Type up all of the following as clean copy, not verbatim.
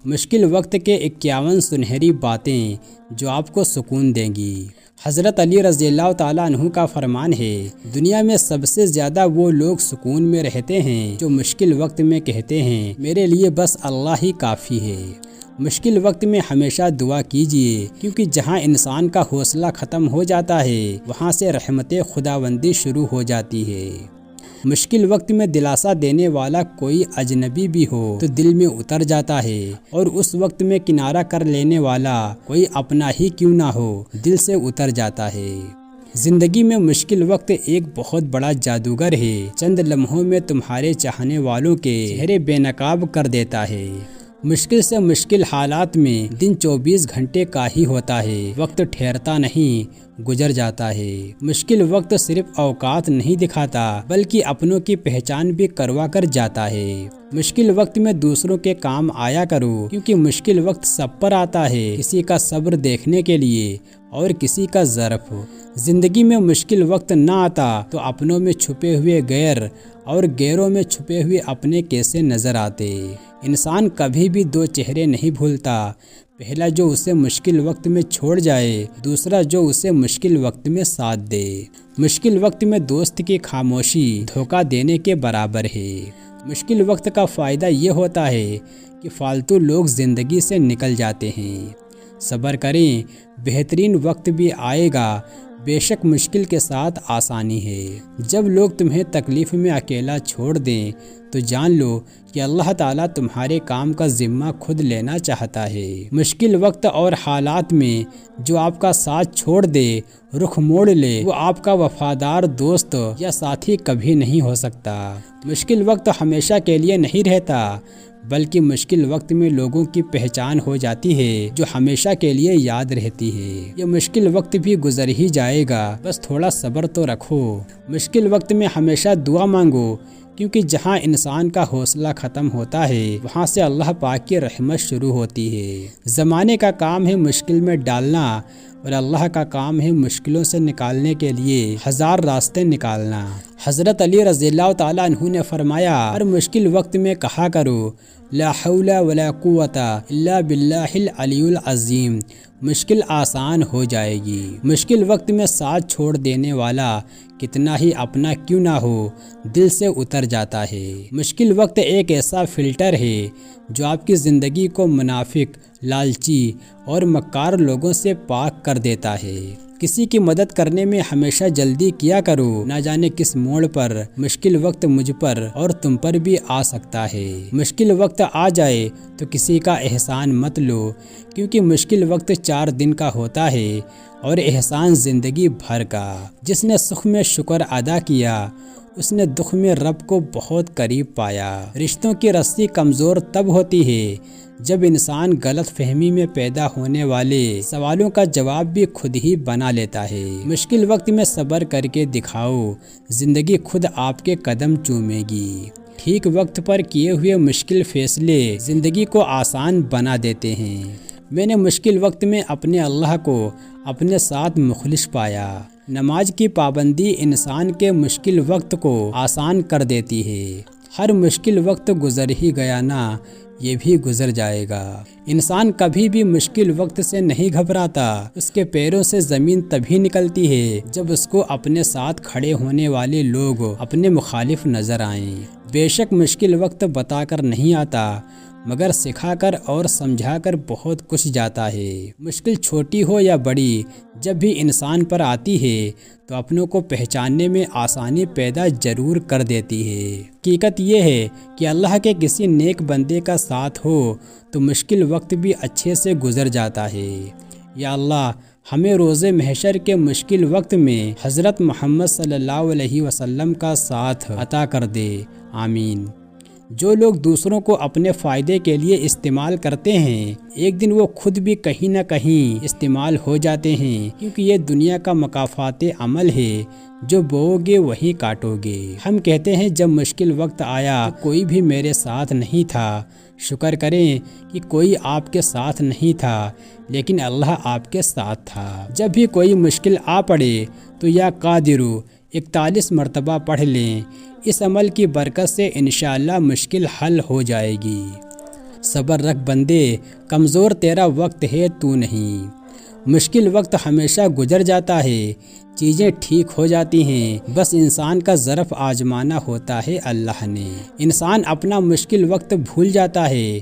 مشکل وقت کے 51 سنہری باتیں جو آپ کو سکون دیں گی۔ حضرت علی رضی اللہ تعالیٰ عنہ کا فرمان ہے، دنیا میں سب سے زیادہ وہ لوگ سکون میں رہتے ہیں جو مشکل وقت میں کہتے ہیں میرے لیے بس اللہ ہی کافی ہے۔ مشکل وقت میں ہمیشہ دعا کیجیے، کیونکہ جہاں انسان کا حوصلہ ختم ہو جاتا ہے وہاں سے رحمت خداوندی شروع ہو جاتی ہے۔ مشکل وقت میں دلاسا دینے والا کوئی اجنبی بھی ہو تو دل میں اتر جاتا ہے، اور اس وقت میں کنارہ کر لینے والا کوئی اپنا ہی کیوں نہ ہو دل سے اتر جاتا ہے۔ زندگی میں مشکل وقت ایک بہت بڑا جادوگر ہے، چند لمحوں میں تمہارے چاہنے والوں کے چہرے بے نقاب کر دیتا ہے۔ مشکل سے مشکل حالات میں دن 24 گھنٹے کا ہی ہوتا ہے، وقت ٹھہرتا نہیں گزر جاتا ہے۔ مشکل وقت صرف اوقات نہیں دکھاتا بلکہ اپنوں کی پہچان بھی کروا کر جاتا ہے۔ مشکل وقت میں دوسروں کے کام آیا کرو، کیونکہ مشکل وقت سب پر آتا ہے، کسی کا صبر دیکھنے کے لیے اور کسی کا ظرف۔ زندگی میں مشکل وقت نہ آتا تو اپنوں میں چھپے ہوئے غیر اور غیروں میں چھپے ہوئے اپنے کیسے نظر آتے۔ انسان کبھی بھی دو چہرے نہیں بھولتا، پہلا جو اسے مشکل وقت میں چھوڑ جائے، دوسرا جو اسے مشکل وقت میں ساتھ دے۔ مشکل وقت میں دوست کی خاموشی دھوکہ دینے کے برابر ہے۔ مشکل وقت کا فائدہ یہ ہوتا ہے کہ فالتو لوگ زندگی سے نکل جاتے ہیں۔ صبر کریں، بہترین وقت بھی آئے گا، بے شک مشکل کے ساتھ آسانی ہے۔ جب لوگ تمہیں تکلیف میں اکیلا چھوڑ دیں تو جان لو کہ اللہ تعالیٰ تمہارے کام کا ذمہ خود لینا چاہتا ہے۔ مشکل وقت اور حالات میں جو آپ کا ساتھ چھوڑ دے، رخ موڑ لے، وہ آپ کا وفادار دوست یا ساتھی کبھی نہیں ہو سکتا۔ مشکل وقت ہمیشہ کے لیے نہیں رہتا، بلکہ مشکل وقت میں لوگوں کی پہچان ہو جاتی ہے جو ہمیشہ کے لیے یاد رہتی ہے۔ یہ مشکل وقت بھی گزر ہی جائے گا، بس تھوڑا صبر تو رکھو۔ مشکل وقت میں ہمیشہ دعا مانگو، کیونکہ جہاں انسان کا حوصلہ ختم ہوتا ہے وہاں سے اللہ پاک کی رحمت شروع ہوتی ہے۔ زمانے کا کام ہے مشکل میں ڈالنا، اور اللہ کا کام ہے مشکلوں سے نکالنے کے لیے ہزار راستے نکالنا۔ حضرت علی رضی اللہ تعالیٰ عنہ نے فرمایا، ہر مشکل وقت میں کہا کرو لا حول ولا قوت الا باللہ العلی العظیم، مشکل آسان ہو جائے گی۔ مشکل وقت میں ساتھ چھوڑ دینے والا کتنا ہی اپنا کیوں نہ ہو دل سے اتر جاتا ہے۔ مشکل وقت ایک ایسا فلٹر ہے جو آپ کی زندگی کو منافق، لالچی اور مکار لوگوں سے پاک کر دیتا ہے۔ کسی کی مدد کرنے میں ہمیشہ جلدی کیا کرو، نہ جانے کس موڑ پر مشکل وقت مجھ پر اور تم پر بھی آ سکتا ہے۔ مشکل وقت آ جائے تو کسی کا احسان مت لو، کیونکہ مشکل وقت 4 دن کا ہوتا ہے اور احسان زندگی بھر کا۔ جس نے سکھ میں شکر ادا کیا اس نے دکھ میں رب کو بہت قریب پایا۔ رشتوں کی رسی کمزور تب ہوتی ہے جب انسان غلط فہمی میں پیدا ہونے والے سوالوں کا جواب بھی خود ہی بنا لیتا ہے۔ مشکل وقت میں صبر کر کے دکھاؤ، زندگی خود آپ کے قدم چومے گی۔ ٹھیک وقت پر کیے ہوئے مشکل فیصلے زندگی کو آسان بنا دیتے ہیں۔ میں نے مشکل وقت میں اپنے اللہ کو اپنے ساتھ مخلص پایا۔ نماز کی پابندی انسان کے مشکل وقت کو آسان کر دیتی ہے۔ ہر مشکل وقت گزر ہی گیا نا، یہ بھی گزر جائے گا۔ انسان کبھی بھی مشکل وقت سے نہیں گھبراتا، اس کے پیروں سے زمین تبھی نکلتی ہے جب اس کو اپنے ساتھ کھڑے ہونے والے لوگ اپنے مخالف نظر آئیں۔ بے شک مشکل وقت بتا کر نہیں آتا، مگر سکھا کر اور سمجھا کر بہت کچھ جاتا ہے۔ مشکل چھوٹی ہو یا بڑی، جب بھی انسان پر آتی ہے تو اپنوں کو پہچاننے میں آسانی پیدا ضرور کر دیتی ہے۔ حقیقت یہ ہے کہ اللہ کے کسی نیک بندے کا ساتھ ہو تو مشکل وقت بھی اچھے سے گزر جاتا ہے۔ یا اللہ، ہمیں روز محشر کے مشکل وقت میں حضرت محمد صلی اللہ علیہ وسلم کا ساتھ عطا کر دے، آمین۔ جو لوگ دوسروں کو اپنے فائدے کے لیے استعمال کرتے ہیں، ایک دن وہ خود بھی کہیں نہ کہیں استعمال ہو جاتے ہیں، کیونکہ یہ دنیا کا مکافات عمل ہے، جو بوؤ گے وہی کاٹو گے۔ ہم کہتے ہیں جب مشکل وقت آیا تو کوئی بھی میرے ساتھ نہیں تھا۔ شکر کریں کہ کوئی آپ کے ساتھ نہیں تھا، لیکن اللہ آپ کے ساتھ تھا۔ جب بھی کوئی مشکل آ پڑے تو یا قادرو 41 مرتبہ پڑھ لیں، اس عمل کی برکت سے انشاءاللہ مشکل حل ہو جائے گی۔ صبر رکھ بندے، کمزور تیرا وقت ہے تو نہیں۔ مشکل وقت ہمیشہ گزر جاتا ہے، چیزیں ٹھیک ہو جاتی ہیں، بس انسان کا ظرف آزمانا ہوتا ہے اللہ نے۔ انسان اپنا مشکل وقت بھول جاتا ہے،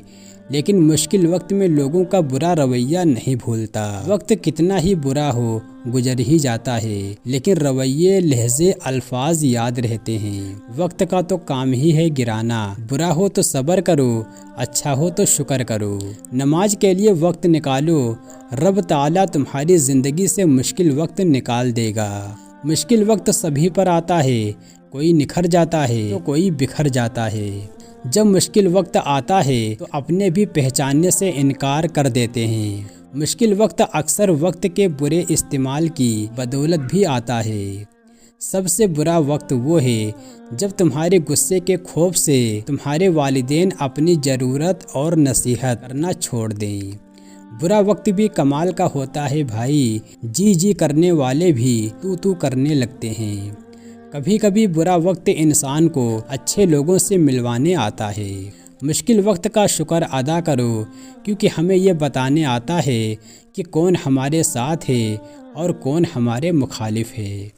لیکن مشکل وقت میں لوگوں کا برا رویہ نہیں بھولتا۔ وقت کتنا ہی برا ہو گزر ہی جاتا ہے، لیکن رویے، لہجے، الفاظ یاد رہتے ہیں۔ وقت کا تو کام ہی ہے گرانا، برا ہو تو صبر کرو، اچھا ہو تو شکر کرو۔ نماز کے لیے وقت نکالو، رب تعالیٰ تمہاری زندگی سے مشکل وقت نکال دے گا۔ مشکل وقت سبھی پر آتا ہے، کوئی نکھر جاتا ہے تو کوئی بکھر جاتا ہے۔ جب مشکل وقت آتا ہے تو اپنے بھی پہچاننے سے انکار کر دیتے ہیں۔ مشکل وقت اکثر وقت کے برے استعمال کی بدولت بھی آتا ہے۔ سب سے برا وقت وہ ہے جب تمہارے غصے کے خوف سے تمہارے والدین اپنی ضرورت اور نصیحت کرنا چھوڑ دیں۔ برا وقت بھی کمال کا ہوتا ہے بھائی، جی جی کرنے والے بھی تو کرنے لگتے ہیں۔ کبھی کبھی برا وقت انسان کو اچھے لوگوں سے ملوانے آتا ہے۔ مشکل وقت کا شکر ادا کرو، کیونکہ ہمیں یہ بتانے آتا ہے کہ کون ہمارے ساتھ ہے اور کون ہمارے مخالف ہے۔